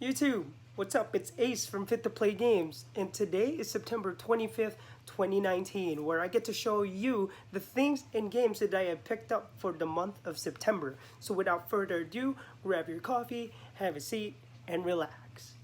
YouTube, what's up? It's Ace from Fit to Play Games, and today is September 25th, 2019, where I get to show you the things and games that I have picked up for the month of September. So without further ado, grab your coffee, have a seat, and relax.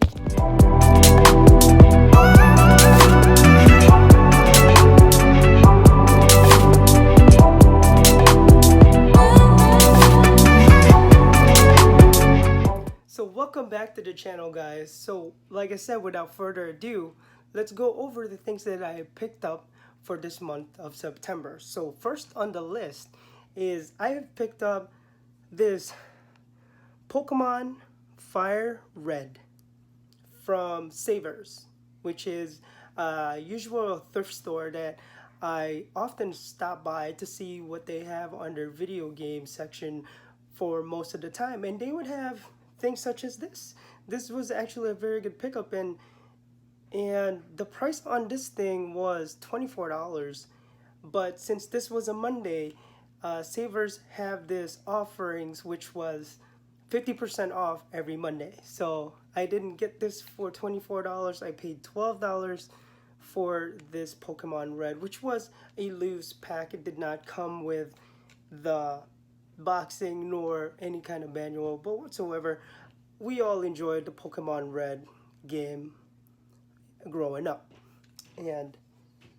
So welcome back to the channel, guys. So like I said, without further ado, let's go over the things that I picked up for this month of September. So first on the list is I have picked up this Pokemon Fire Red from Savers, which is a usual thrift store that I often stop by to see what they have on their video game section for most of the time. And they would have things such as this. This was actually a very good pickup, and the price on this thing was $24. But since this was a Monday, Savers have this offerings which was 50% off every Monday. So I didn't get this for $24. I paid $12 for this Pokemon Red, which was a loose pack. It did not come with the boxing nor any kind of manual, but whatsoever. We all enjoyed the Pokemon Red game growing up. And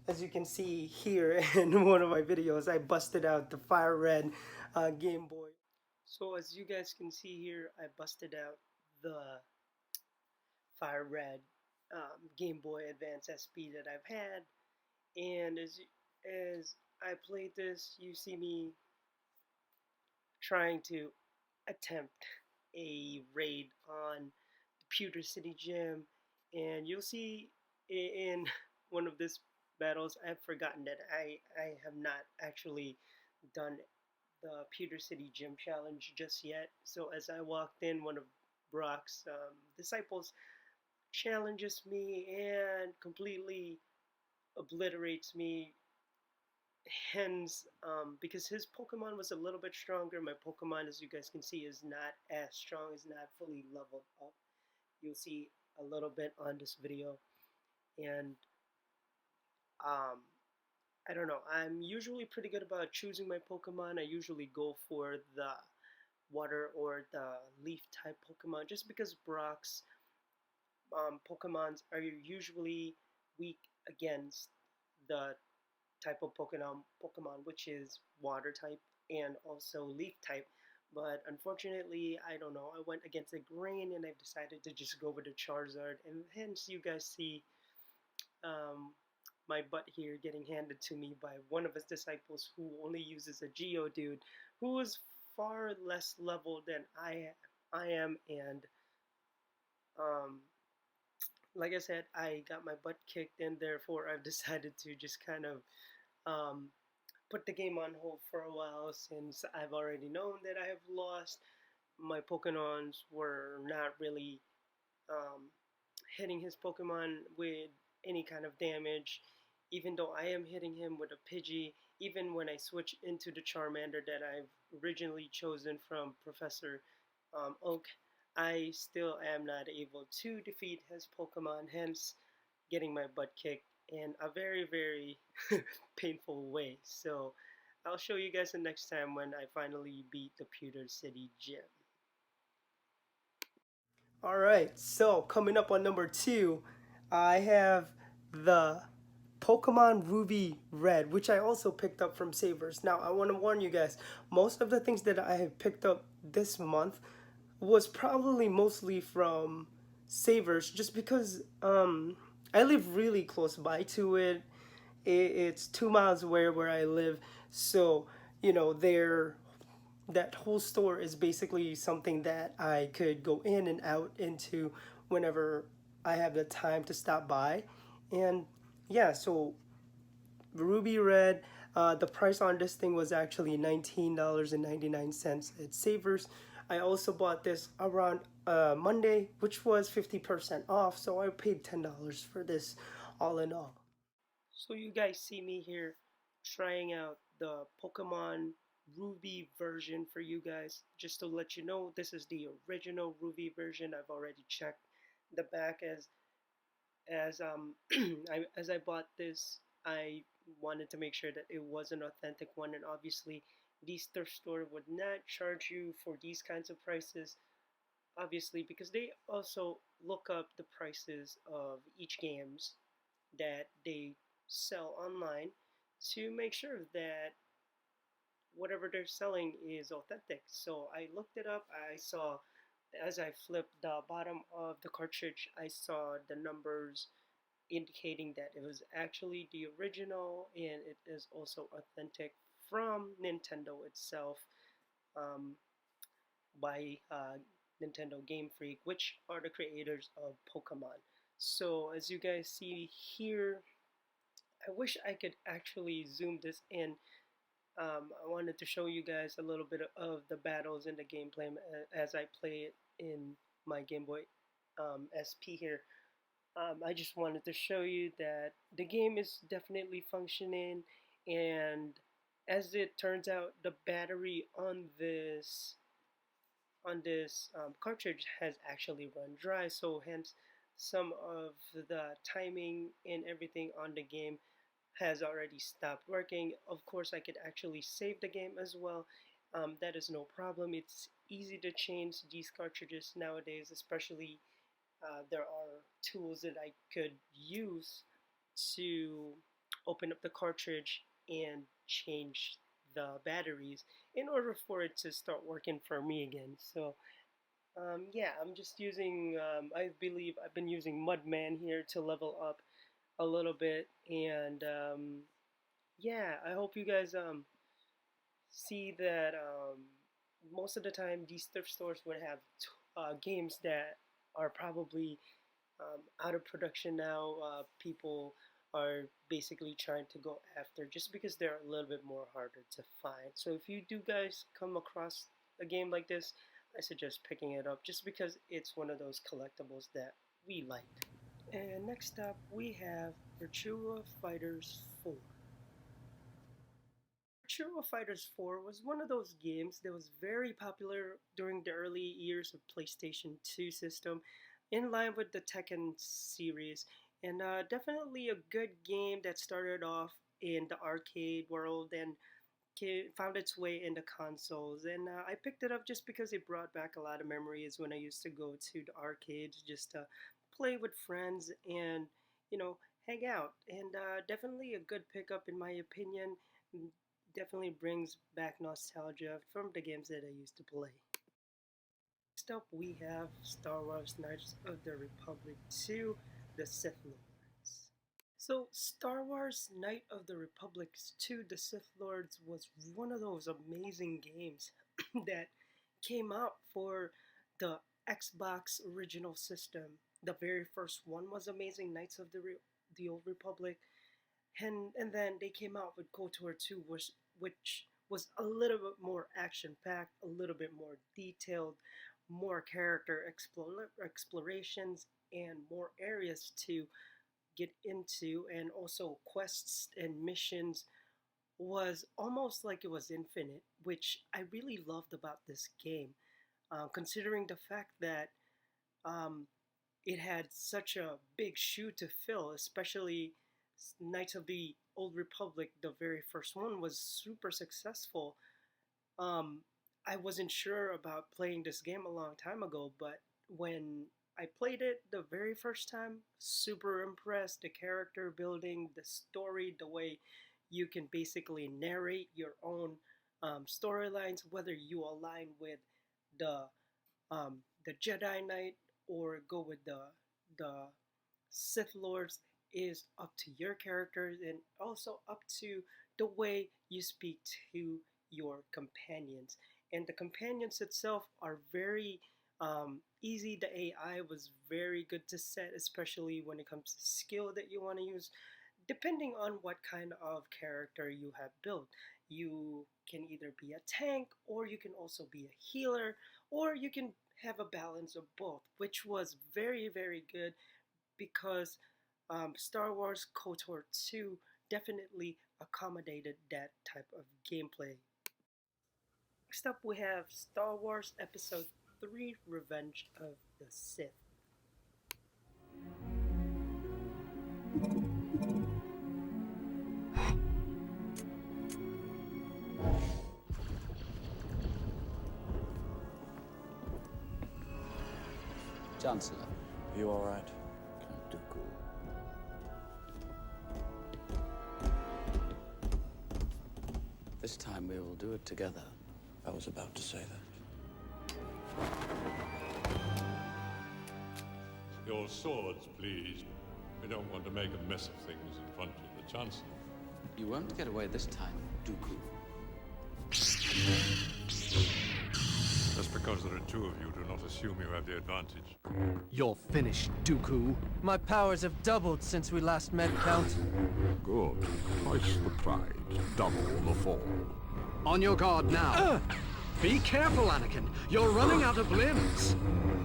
as you can see here in one of my videos, I busted out the Fire Red Game Boy. So as you guys can see here, I busted out the Fire Red Game Boy Advance SP that I've had. And as I played this, you see me trying to attempt a raid on the Pewter City Gym, and you'll see in one of these battles, I've forgotten that I have not actually done the Pewter City Gym challenge just yet. So as I walked in, one of Brock's disciples challenges me and completely obliterates me. Hence, because his Pokemon was a little bit stronger, my Pokemon, as you guys can see, is not as strong, is not fully leveled up. You'll see a little bit on this video. And um, I don't know, I'm usually pretty good about choosing my Pokemon. I usually go for the water or the leaf type Pokemon, just because Brock's Pokemons are usually weak against the type of Pokemon which is water type and also leaf type. But unfortunately, I don't know, I went against the grain and I've decided to just go with the Charizard, and hence you guys see um, my butt here getting handed to me by one of his disciples who only uses a Geodude, who is far less level than I am. And um, like I said, I got my butt kicked, and therefore I've decided to just kind of um, put the game on hold for a while, since I've already known that I have lost. My Pokemons were not really um, hitting his Pokemon with any kind of damage, even though I am hitting him with a Pidgey. Even when I switch into the Charmander that I've originally chosen from Professor Oak, I still am not able to defeat his Pokemon, hence getting my butt kicked in a very, very painful way. So I'll show you guys the next time when I finally beat the Pewter City Gym. Alright, so coming up on number 2, I have the Pokemon Ruby Red, which I also picked up from Savers. Now, I want to warn you guys, most of the things that I have picked up this month was probably mostly from Savers, just because I live really close by to it. It's 2 miles away where I live, so you know that whole store is basically something that I could go in and out into whenever I have the time to stop by. And yeah, so Ruby Red, the price on this thing was actually $19.99 at Savers. I also bought this around Monday, which was 50% off, so I paid $10 for this all in all. So you guys see me here trying out the Pokemon Ruby version for you guys. Just to let you know, this is the original Ruby version. I've already checked the back as as I bought this. I wanted to make sure that it was an authentic one, and obviously, these thrift store would not charge you for these kinds of prices. Obviously, because they also look up the prices of each games that they sell online to make sure that whatever they're selling is authentic. So I looked it up. I saw as I flipped the bottom of the cartridge, I saw the numbers indicating that it was actually the original and it is also authentic from Nintendo itself, um, by Nintendo Game Freak, which are the creators of Pokemon. So as you guys see here, I wish I could actually zoom this in. I wanted to show you guys a little bit of the battles and the gameplay as I play it in my Game Boy SP here. I just wanted to show you that the game is definitely functioning, and as it turns out, the battery on this cartridge has actually run dry, so hence some of the timing and everything on the game has already stopped working. Of course, I could actually save the game as well. That is no problem. It's easy to change these cartridges nowadays, especially there are tools that I could use to open up the cartridge and change the batteries in order for it to start working for me again. So yeah, I'm just using, I believe I've been using Mudman here to level up a little bit, and yeah, I hope you guys see that most of the time these thrift stores would have games that are probably out of production now. People are basically trying to go after just because they're a little bit more harder to find. So if you do guys come across a game like this, I suggest picking it up just because it's one of those collectibles that we like. And next up, we have Virtua Fighters 4. Virtua Fighters 4 was one of those games that was very popular during the early years of PlayStation 2 system, in line with the Tekken series, and definitely a good game that started off in the arcade world and found its way into consoles. And I picked it up just because it brought back a lot of memories when I used to go to the arcades just to play with friends and, you know, hang out. And definitely a good pickup, in my opinion. Definitely brings back nostalgia from the games that I used to play. Next up, we have Star Wars Knights of the Republic 2, The Sith Lords. So, Star Wars Knight of the Republic 2, The Sith Lords was one of those amazing games that came out for the Xbox original system. The very first one was amazing, Knights of the Old Republic, and then they came out with KOTOR 2, which was a little bit more action packed, a little bit more detailed, more character explorations, and more areas to get into, and also quests and missions was almost like it was infinite, which I really loved about this game, considering the fact that um, it had such a big shoe to fill, especially Knights of the Old Republic. The very first one was super successful. Um, I wasn't sure about playing this game a long time ago, but when I played it the very first time, super impressed. The character building, the story, the way you can basically narrate your own storylines, whether you align with the the Jedi Knight or go with the Sith Lords, is up to your characters and also up to the way you speak to your companions. And the companions itself are very easy. The AI was very good to set, especially when it comes to skill that you want to use. Depending on what kind of character you have built, you can either be a tank, or you can also be a healer, or you can have a balance of both, which was very, very good because Star Wars KOTOR 2 definitely accommodated that type of gameplay. Next up, we have Star Wars Episode 3 Revenge of the Sith. Chancellor. You all right? Count Dooku. This time we will do it together. I was about to say that. Your swords, please. We don't want to make a mess of things in front of the Chancellor. You won't get away this time, Dooku. Just because there are two of you, do not assume you have the advantage. You're finished, Dooku. My powers have doubled since we last met, Count. Good. Twice the pride, double the fall. On your guard now. Be careful, Anakin. You're running out of limbs.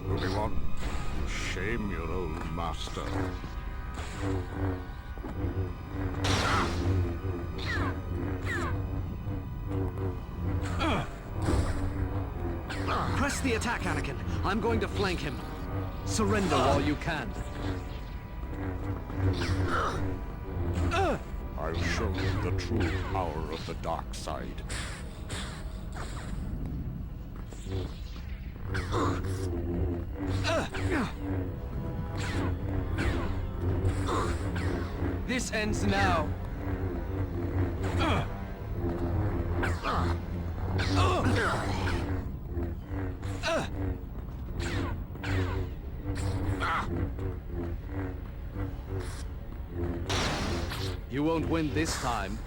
Obi-Wan, shame your old master. Press the attack, Anakin. I'm going to flank him. Surrender while you can. I'll show you the true power of the dark side. This ends now. You won't win this time.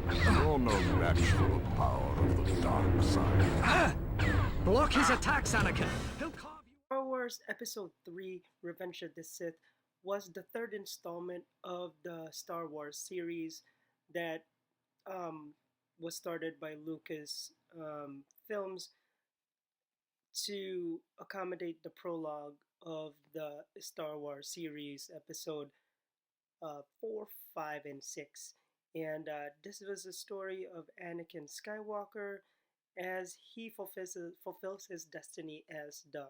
You're no match for the power of the dark side. Block his attacks, Anakin. He'll carve you. Star Wars Episode 3 Revenge of the Sith was the third installment of the Star Wars series that was started by Lucas Films to accommodate the prologue of the Star Wars series, Episode 4, 5, and 6. And this was a story of Anakin Skywalker as he fulfills his destiny as the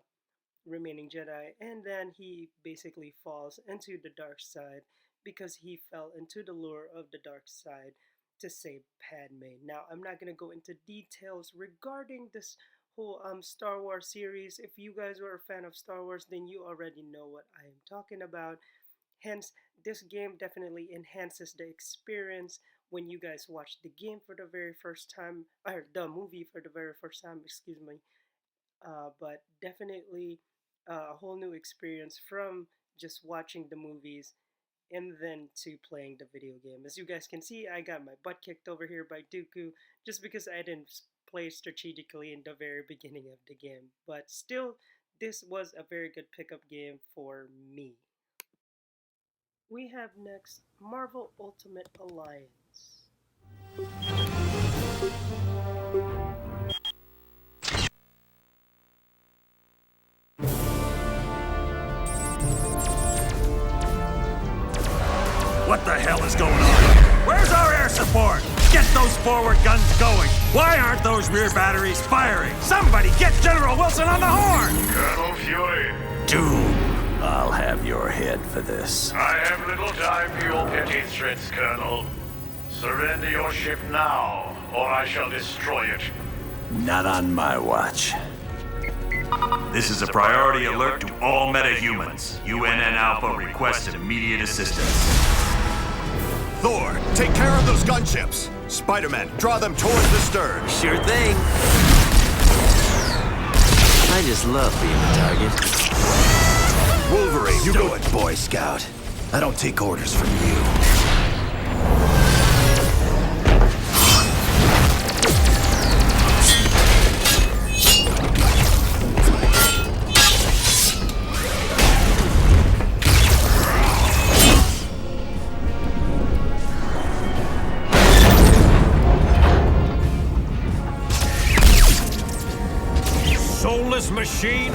remaining Jedi, and then he basically falls into the dark side because he fell into the lure of the dark side to save Padme. Now, I'm not going to go into details regarding this whole Star Wars series. If you guys were a fan of Star Wars, then you already know what I am talking about. Hence, this game definitely enhances the experience when you guys watch the game for the very first time, or the movie for the very first time, excuse me. But definitely a whole new experience from just watching the movies and then to playing the video game. As you guys can see, I got my butt kicked over here by Dooku just because I didn't play strategically in the very beginning of the game. But still, this was a very good pickup game for me. We have next Marvel Ultimate Alliance. What the hell is going on? Where's our air support? Get those forward guns going! Why aren't those rear batteries firing? Somebody get General Wilson on the horn! Colonel Fury, Doom, I'll have your head for this. I have little time for your petty threats, Colonel. Surrender your ship now, or I shall destroy it. Not on my watch. This is a priority alert to all metahumans. UNN Alpha requests immediate assistance. Thor, take care of those gunships. Spider-Man, draw them towards the stern. Sure thing. I just love being the target. Wolverine, You do it, Boy Scout. I don't take orders from you. Soulless machine!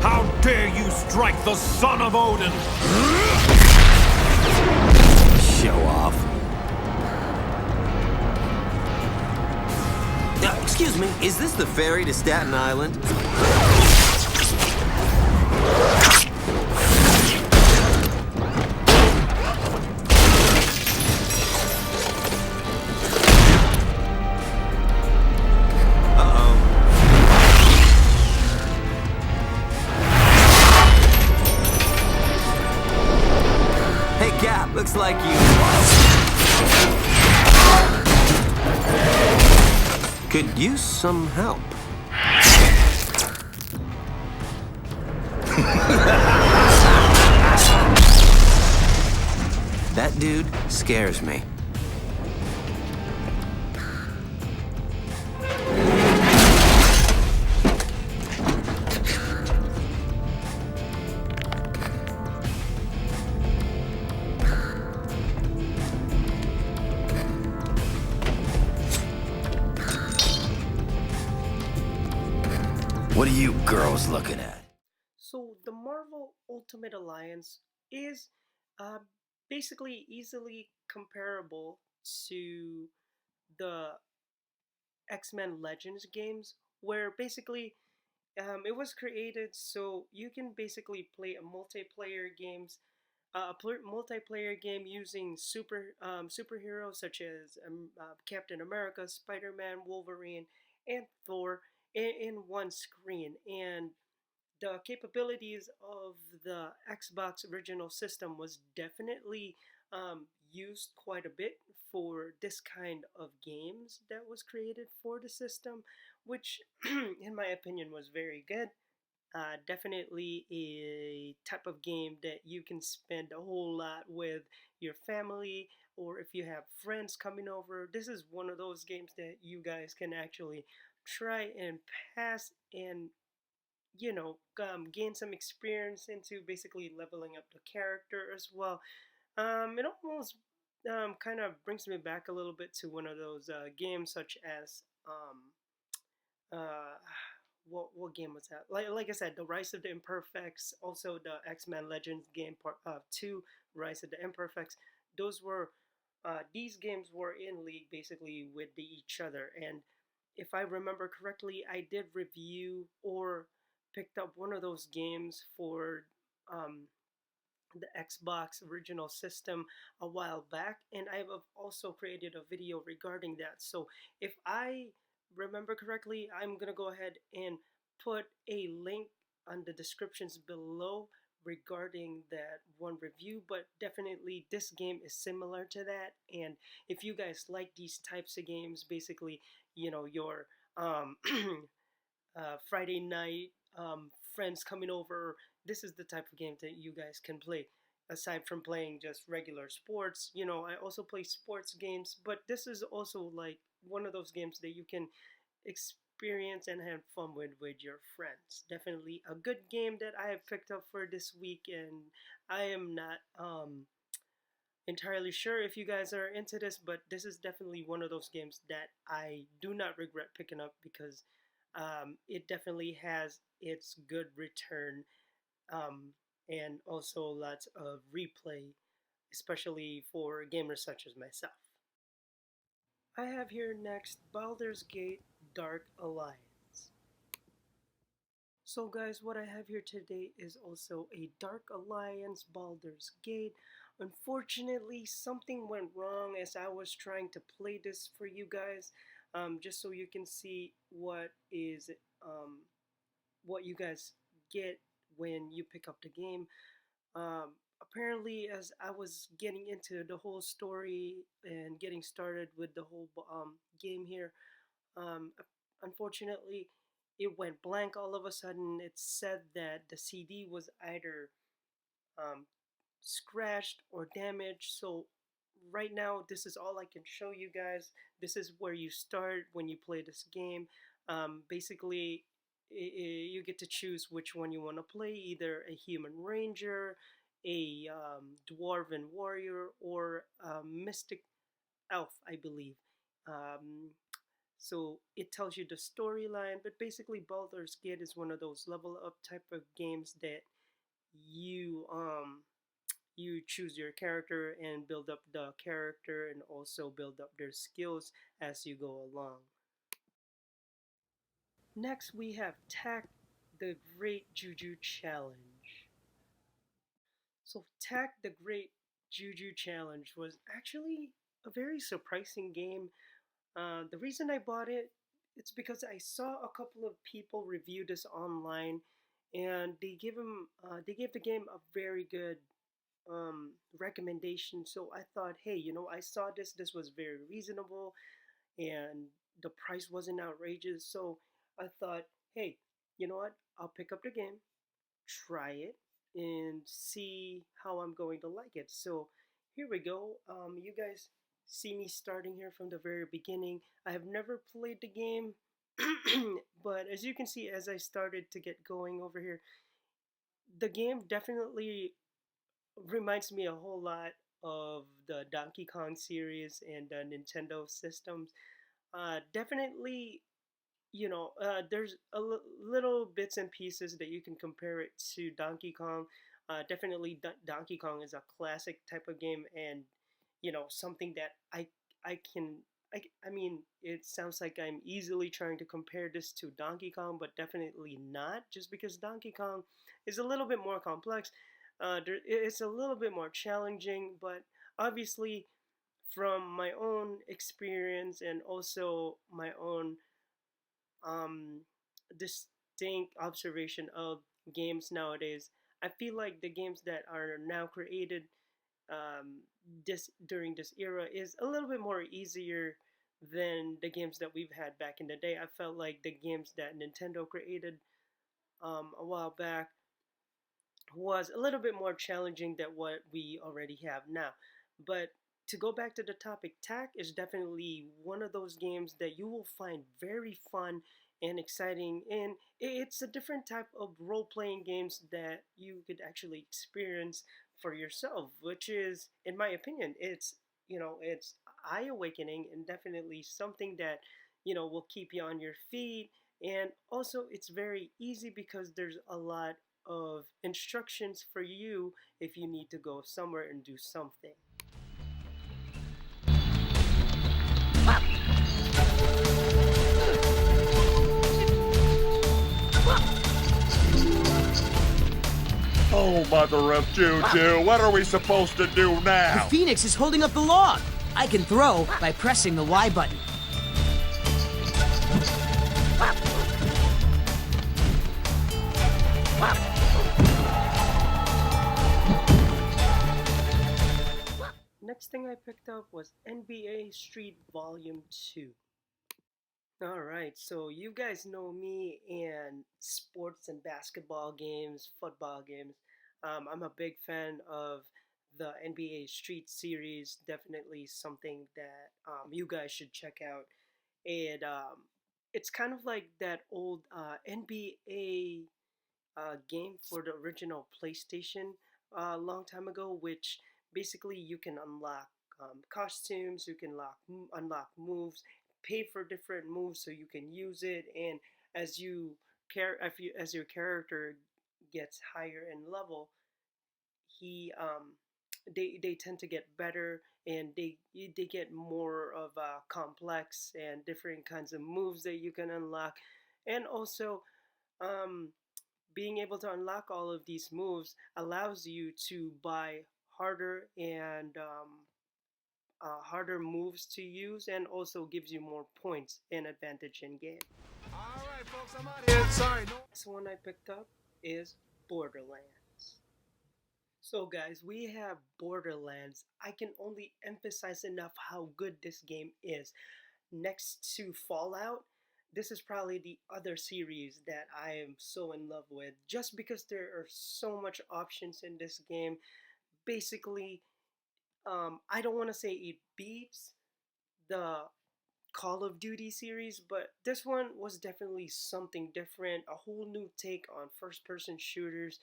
How dare you strike the son of Odin! Show off. Excuse me, is this the ferry to Staten Island? Looks like you could use some help. That dude scares me. What are you girls looking at? So the Marvel Ultimate Alliance is basically easily comparable to the X-Men Legends games, where basically it was created so you can basically play a multiplayer game using superheroes such as Captain America, Spider-Man, Wolverine, and Thor in one screen. And the capabilities of the Xbox original system was definitely used quite a bit for this kind of games that was created for the system, which, in my opinion, was very good. Definitely a type of game that you can spend a whole lot with your family, or if you have friends coming over. This is one of those games that you guys can actually try and pass and gain some experience into basically leveling up the character as well. It almost kind of brings me back a little bit to one of those games such as uh, what game was that? Like I said, the Rise of the Imperfects, also the X-Men Legends game part 2, Rise of the Imperfects. Those were these games were in league basically with each other, and if I remember correctly, I did review or picked up one of those games for um, the Xbox original system a while back, and I've also created a video regarding that. So if I remember correctly, I'm gonna go ahead and put a link on the descriptions below regarding that one review. But definitely this game is similar to that, and if you guys like these types of games, basically your Friday night, friends coming over. This is the type of game that you guys can play. Aside from playing just regular sports, I also play sports games, but this is also like one of those games that you can experience and have fun with your friends. Definitely a good game that I have picked up for this week, and I am not entirely sure if you guys are into this, but this is definitely one of those games that I do not regret picking up because it definitely has its good return, um, and also lots of replay, especially for gamers such as myself. I have here next Baldur's Gate Dark Alliance. So guys, what I have here today is also a Dark Alliance Baldur's Gate. Unfortunately, something went wrong as I was trying to play this for you guys, just so you can see what you guys get when you pick up the game. Apparently, as I was getting into the whole story and getting started with the whole game here, um, unfortunately, it went blank all of a sudden. It said that the CD was either um, scratched or damaged. So right now, this is all I can show you guys. This is where you start when you play this game. Basically, you get to choose which one you want to play, either a human ranger, a dwarven warrior, or a mystic elf, I believe. Um, so it tells you the storyline, but basically Baldur's Gate is one of those level up type of games that you you choose your character and build up the character and also build up their skills as you go along. Next, we have Tak the Great Juju Challenge. So, Tak the Great Juju Challenge was actually a very surprising game. The reason I bought it, it's because I saw a couple of people review this online, and they gave the game a very good recommendation. So I thought, hey, I saw this was very reasonable, and the price wasn't outrageous. So I thought, hey, you know what? I'll pick up the game, try it, and see how I'm going to like it. So here we go. You guys see me starting here from the very beginning. I have never played the game, but as you can see, as I started to get going over here, the game definitely reminds me a whole lot of the Donkey Kong series and the Nintendo systems. Definitely, there's little bits and pieces that you can compare it to Donkey Kong. Definitely, Donkey Kong is a classic type of game, and something that I can. I mean, it sounds like I'm easily trying to compare this to Donkey Kong, but definitely not. Just because Donkey Kong is a little bit more complex, it's a little bit more challenging. But obviously, from my own experience and also my own um, distinct observation of games nowadays, I feel like the games that are now created um, this during this era is a little bit more easier than the games that we've had back in the day. I felt like the games that Nintendo created a while back was a little bit more challenging than what we already have now. But to go back to the topic, Tak is definitely one of those games that you will find very fun and exciting, and it's a different type of role-playing games that you could actually experience for yourself, which is, in my opinion, it's eye-awakening and definitely something that will keep you on your feet. And also, it's very easy because there's a lot of instructions for you if you need to go somewhere and do something. Oh, mother of Juju, what are we supposed to do now? The Phoenix is holding up the log. I can throw by pressing the Y button. Next thing I picked up was NBA Street Volume 2. Alright, so you guys know me and sports and basketball games, football games. I'm a big fan of the NBA Street series. Definitely something that you guys should check out. And it's kind of like that old NBA game for the original PlayStation a long time ago, which basically you can unlock costumes, you can unlock moves, pay for different moves so you can use it, and as as your character gets higher in level, he they tend to get better, and they get more of complex and different kinds of moves that you can unlock, and also um, being able to unlock all of these moves allows you to buy harder and harder moves to use, and also gives you more points and advantage in game. Alright, folks, I'm out of here. Sorry, no. Next one I picked up is Borderlands. So guys, we have Borderlands. I can only emphasize enough how good this game is. Next to Fallout, this is probably the other series that I am so in love with, just because there are so much options in this game. Basically, I don't want to say it beats the Call of Duty series, but this one was definitely something different, a whole new take on first person shooters,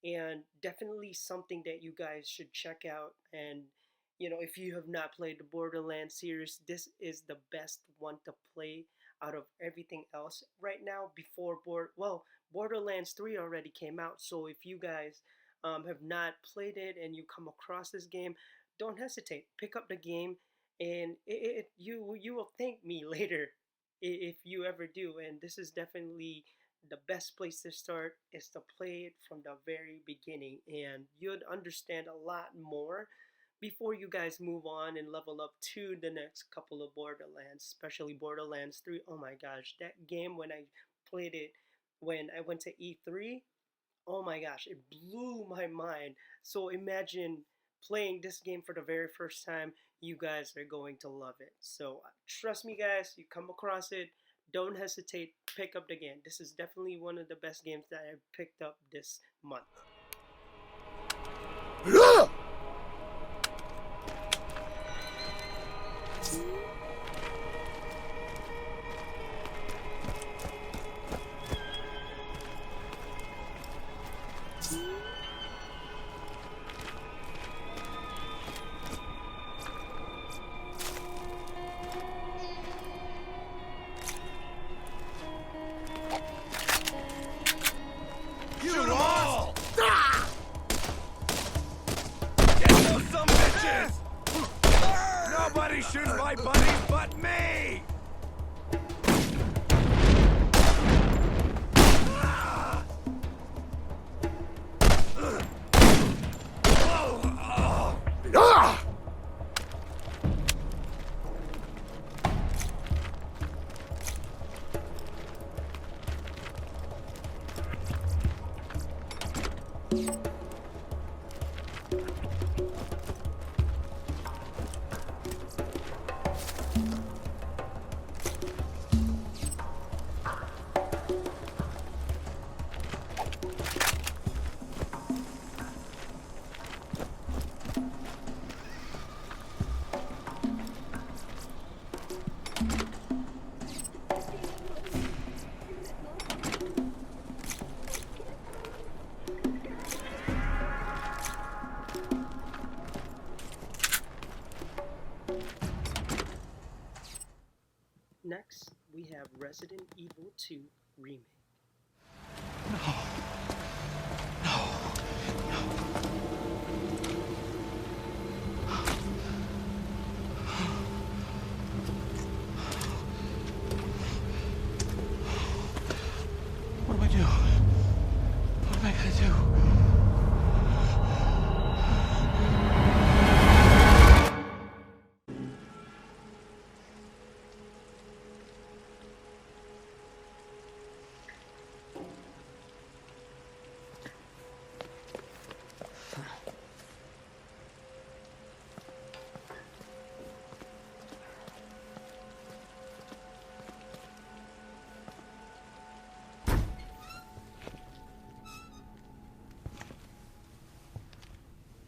and definitely something that you guys should check out. And if you have not played the Borderlands series, this is the best one to play out of everything else right now. Borderlands 3 already came out, so if you guys have not played it and you come across this game, don't hesitate, pick up the game, and you will thank me later if you ever do. And this is definitely the best place to start, is to play it from the very beginning, and you'd understand a lot more before you guys move on and level up to the next couple of Borderlands, especially Borderlands 3. Oh my gosh, that game, when I played it when I went to E3, oh my gosh, it blew my mind. So imagine playing this game for the very first time. You guys are going to love it. So trust me, guys, you come across it, don't hesitate, pick up the game. This is definitely one of the best games that I picked up this month. Shoot 'em all! Get those some bitches! Nobody shoots my buddies but me! Next, we have Resident Evil 2 Remake. What do I do? What am I gonna do?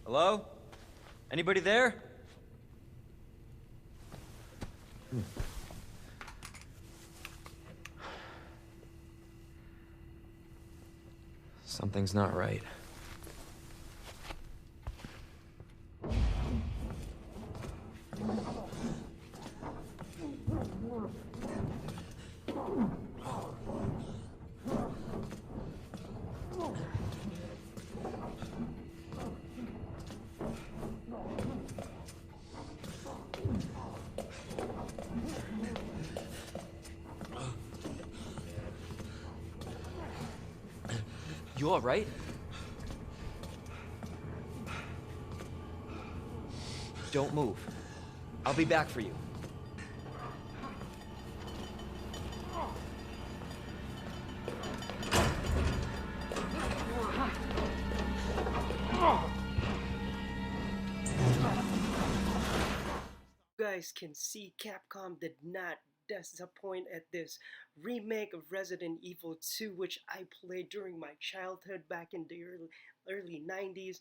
Hello? Anybody there? Something's not right. You all right? Don't move. I'll be back for you. You guys can see Capcom did not disappoint at this remake of Resident Evil 2, which I played during my childhood back in the early 90s.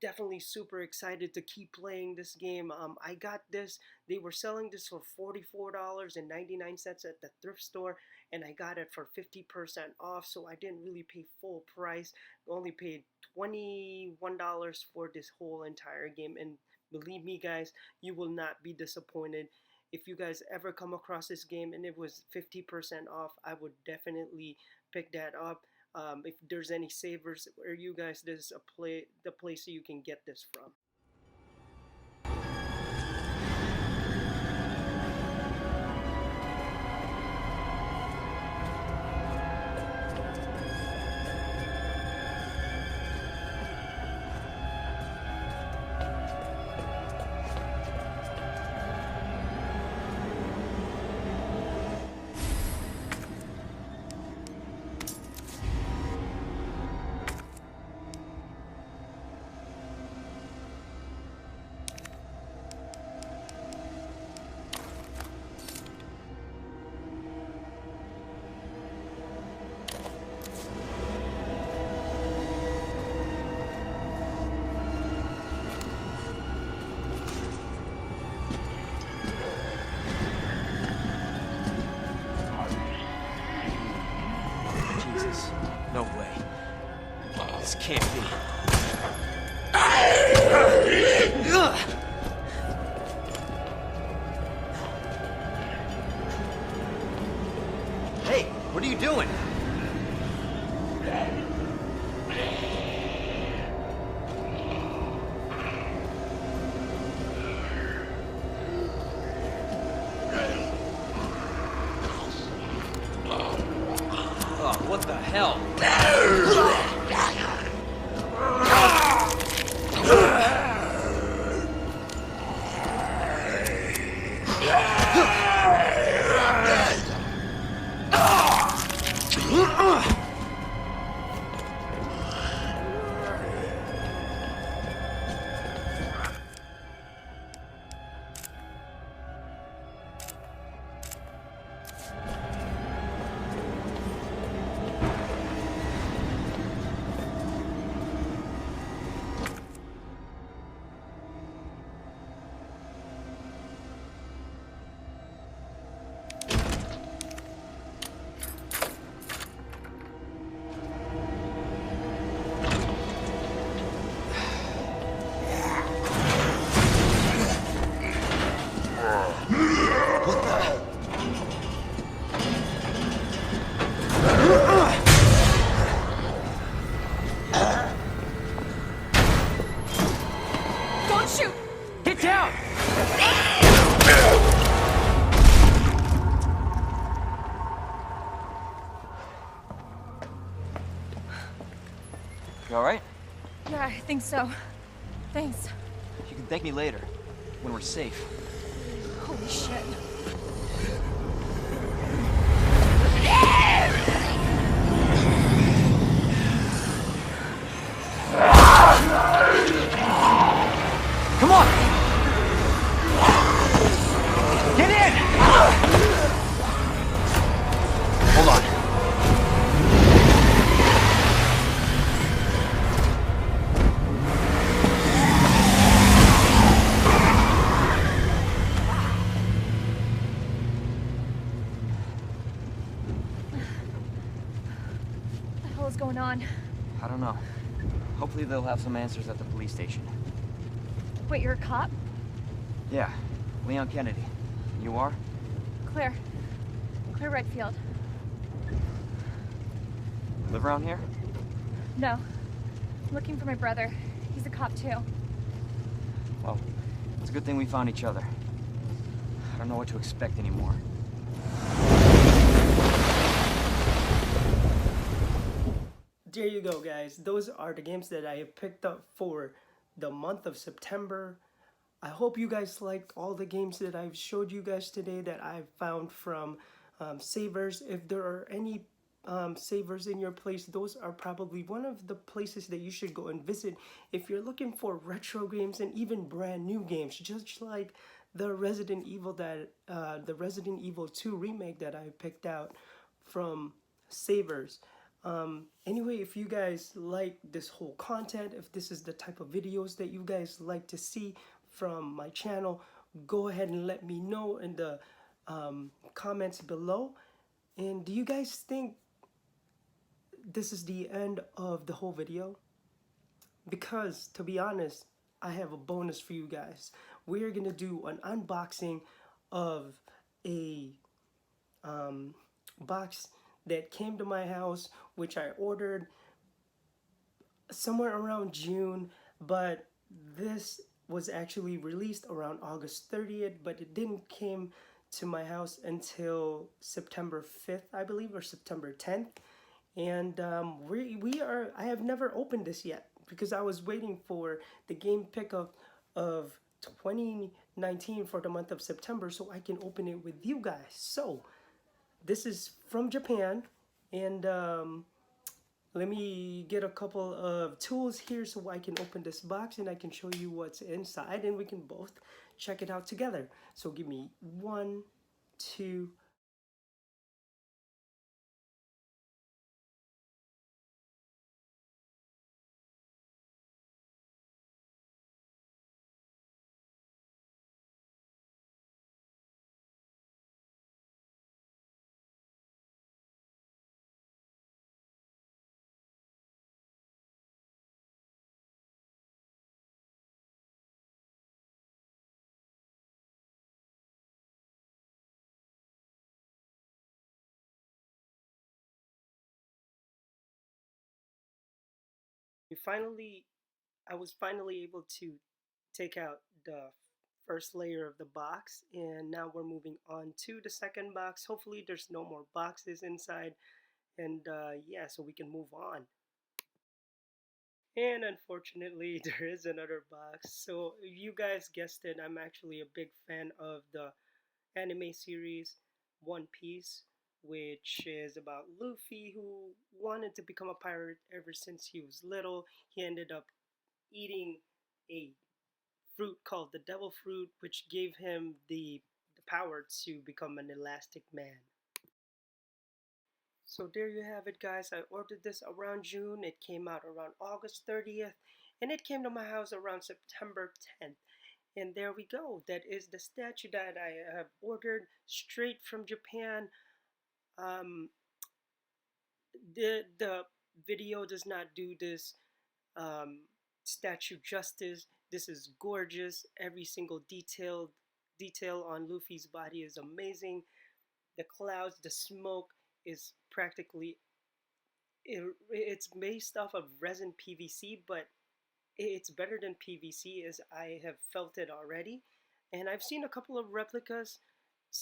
Definitely super excited to keep playing this game. I got this, they were selling this for $44.99 at the thrift store, and I got it for 50% off, so I didn't really pay full price. I only paid $21 for this whole entire game, and believe me guys, you will not be disappointed. If you guys ever come across this game and it was 50% off, I would definitely pick that up. If there's any savers or you guys, this is the place you can get this from. This can't be. Hey, what are you doing? Oh, what the hell? Don't shoot! Get down! You alright? Yeah, I think so. Thanks. You can thank me later, when we're safe. Holy shit. Come on! Get in! Hold on. What the hell is going on? I don't know. Hopefully they'll have some answers at the police station. Wait, you're a cop? Yeah, Leon Kennedy. You are? Claire. Claire Redfield. Live around here? No. I'm looking for my brother. He's a cop too. Well, it's a good thing we found each other. I don't know what to expect anymore. There you go, guys. Those are the games that I have picked up for the month of September. I hope you guys liked all the games that I've showed you guys today that I've found from savers. If there are any savers in your place, those are probably one of the places that you should go and visit if you're looking for retro games and even brand new games, just like the Resident Evil 2 remake that I picked out from savers. Anyway, if you guys like this whole content, if this is the type of videos that you guys like to see from my channel, go ahead and let me know in the comments below. And do you guys think this is the end of the whole video? Because to be honest, I have a bonus for you guys. We're gonna do an unboxing of a box that came to my house, which I ordered somewhere around June, but this was actually released around August 30th, but it didn't came to my house until September 5th, I believe, or September 10th. And I have never opened this yet because I was waiting for the game pickup of 2019 for the month of September so I can open it with you guys. So this is from Japan, and let me get a couple of tools here so I can open this box and I can show you what's inside and we can both check it out together. So give me 1, 2, I was finally able to take out the first layer of the box, and now we're moving on to the second box. Hopefully there's no more boxes inside, and yeah, so we can move on. And unfortunately there is another box. So you guys guessed it, I'm actually a big fan of the anime series One Piece, which is about Luffy, who wanted to become a pirate ever since he was little. He ended up eating a fruit called the devil fruit, which gave him the power to become an elastic man. So there you have it, guys. I ordered this around June. It came out around August 30th, and it came to my house around September 10th. And there we go. That is the statue that I have ordered straight from Japan. The video does not do this statue justice. This is gorgeous. Every single detail on Luffy's body is amazing. The clouds, the smoke is practically it's based off of resin PVC, but it's better than PVC as I have felt it already. And I've seen a couple of replicas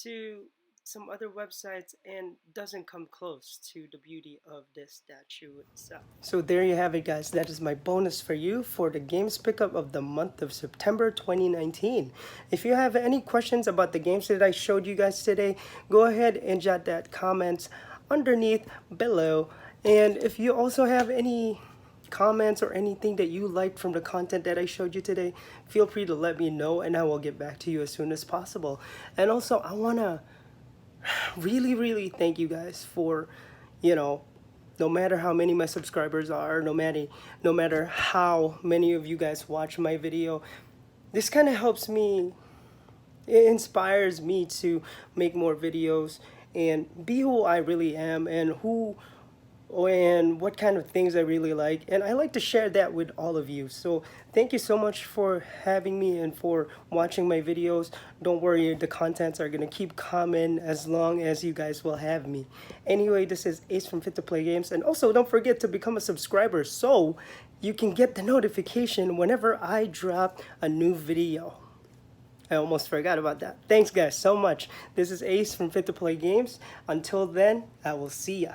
to some other websites, and doesn't come close to the beauty of this statue itself. So there you have it, guys. That is my bonus for you for the games pickup of the month of September 2019. If you have any questions about the games that I showed you guys today, go ahead and jot that comments underneath below. And if you also have any comments or anything that you liked from the content that I showed you today, feel free to let me know, and I will get back to you as soon as possible. And also, I want to really thank you guys for, no matter how many my subscribers are, no matter how many of you guys watch my video, this kind of helps me, it inspires me to make more videos and be who I really am, and what kind of things I really like, and I like to share that with all of you. So thank you so much for having me and for watching my videos. Don't worry, the contents are gonna keep coming as long as you guys will have me. Anyway, this is Ace from Fit to Play Games, and also don't forget to become a subscriber so you can get the notification whenever I drop a new video. I almost forgot about that. Thanks guys so much. This is Ace from Fit to Play Games. Until then, I will see ya.